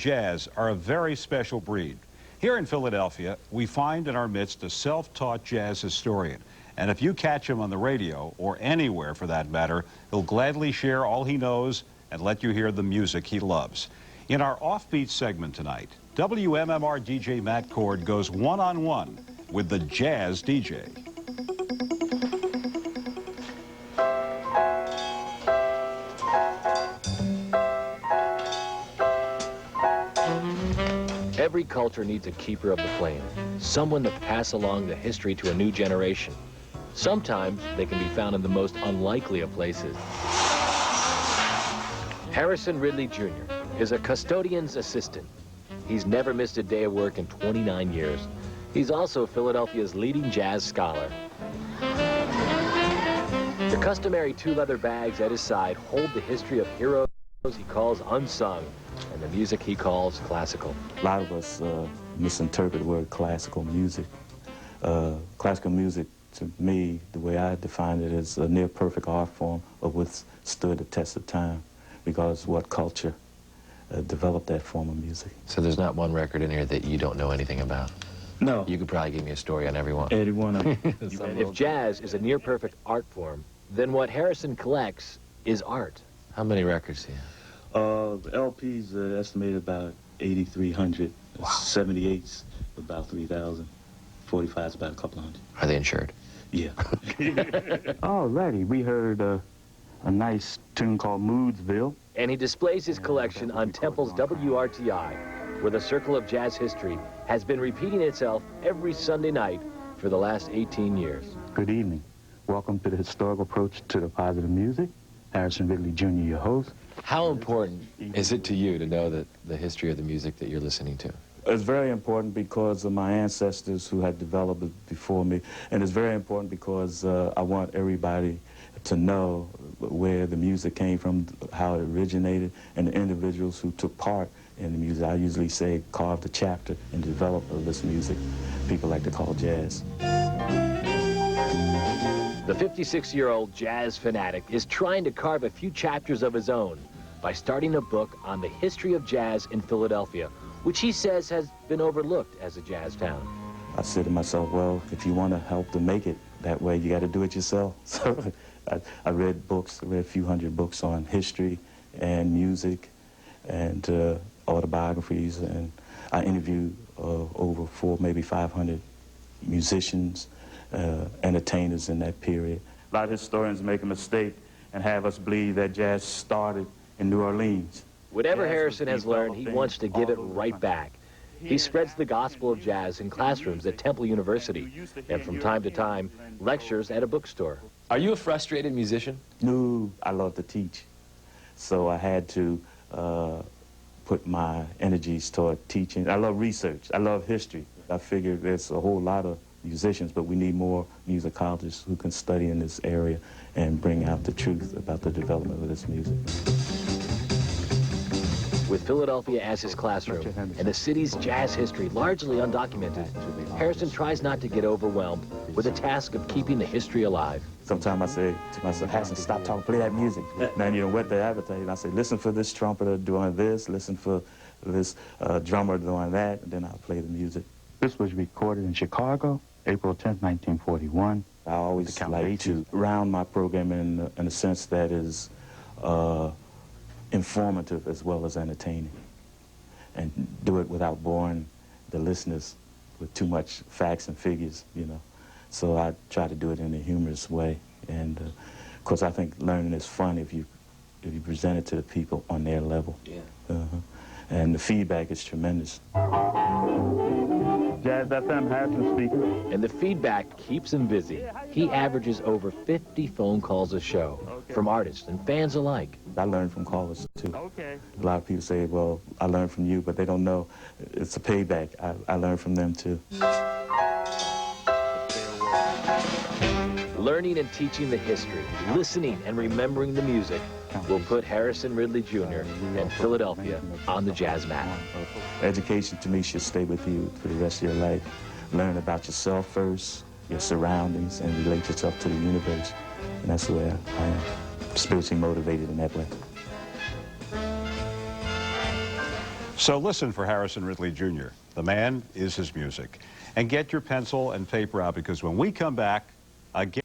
jazz are a very special breed. Here in Philadelphia, we find in our midst a self-taught jazz historian. And if you catch him on the radio, or anywhere for that matter, he'll gladly share all he knows and let you hear the music he loves. In our offbeat segment tonight, WMMR DJ Matt Cord goes one-on-one with the jazz DJ. Every culture needs a keeper of the flame, someone to pass along the history to a new generation. Sometimes they can be found in the most unlikely of places. Harrison Ridley Jr. is a custodian's assistant. He's never missed a day of work in 29 years. He's also Philadelphia's leading jazz scholar. The customary two leather bags at his side hold the history of heroes he calls unsung and the music he calls classical. A lot of us misinterpret the word classical music. Classical music, to me, the way I define it, is a near-perfect art form of withstood the test of time, because what culture developed that form of music. So there's not one record in here that you don't know anything about? No. You could probably give me a story on every one. Every one of them. If jazz is a near-perfect art form, then what Harrison collects is art. How many records do you have? LPs are estimated about 8,300. Wow. 78's about 3,000. 45's about a couple hundred. Are they insured? Yeah. Alrighty, we heard a nice tune called Moodsville. And he displays his collection on Temple's WRTI, where the Circle of Jazz History has been repeating itself every Sunday night for the last 18 years. Good evening. Welcome to the historical approach to the positive music. Harrison Ridley Jr., your host. How important is it to you to know the history of the music that you're listening to? It's very important because of my ancestors who had developed it before me. And it's very important because I want everybody to know where the music came from, how it originated, and the individuals who took part in the music. I usually say carved a chapter in the development of this music. People like to call jazz. The 56-year-old jazz fanatic is trying to carve a few chapters of his own by starting a book on the history of jazz in Philadelphia, which he says has been overlooked as a jazz town. I said to myself, well, if you want to help to make it that way, you got to do it yourself. So I read books, I read a few hundred books on history and music and autobiographies, and I interviewed over 400, maybe 500 musicians, entertainers in that period. A lot of historians make a mistake and have us believe that jazz started in New Orleans. Whatever Harrison has learned, he wants to give it right back. He spreads the gospel of jazz in classrooms at Temple University, and from time to time, lectures at a bookstore. Are you a frustrated musician? No, I love to teach. So I had to put my energies toward teaching. I love research. I love history. I figured there's a whole lot of musicians, but we need more musicologists who can study in this area and bring out the truth about the development of this music. With Philadelphia as his classroom and the city's jazz history largely undocumented, Harrison tries not to get overwhelmed with the task of keeping the history alive. Sometimes I say to myself, Harrison, stop talking, play that music. Then, you know, whet the appetite. And I say, listen for this trumpeter doing this, listen for this drummer doing that, and then I'll play the music. This was recorded in Chicago, April 10th, 1941. I always like to round my program in a sense that is informative as well as entertaining, and do it without boring the listeners with too much facts and figures, you know. So I try to do it in a humorous way, and of course I think learning is fun if you present it to the people on their level. Yeah. And the feedback is tremendous. Jazz FM, Harrison speaking. And the feedback keeps him busy. He averages over 50 phone calls a show from artists and fans alike. I learn from callers, too. Okay. A lot of people say, well, I learned from you, but they don't know it's a payback. I learn from them, too. Learning and teaching the history, listening and remembering the music will put Harrison Ridley Jr. and Philadelphia on the jazz map. Education, to me, should stay with you for the rest of your life. Learn about yourself first, your surroundings, and relate yourself to the universe. And that's the way I am, spiritually motivated in that way. So listen for Harrison Ridley Jr. The man is his music. And get your pencil and paper out, because when we come back, again,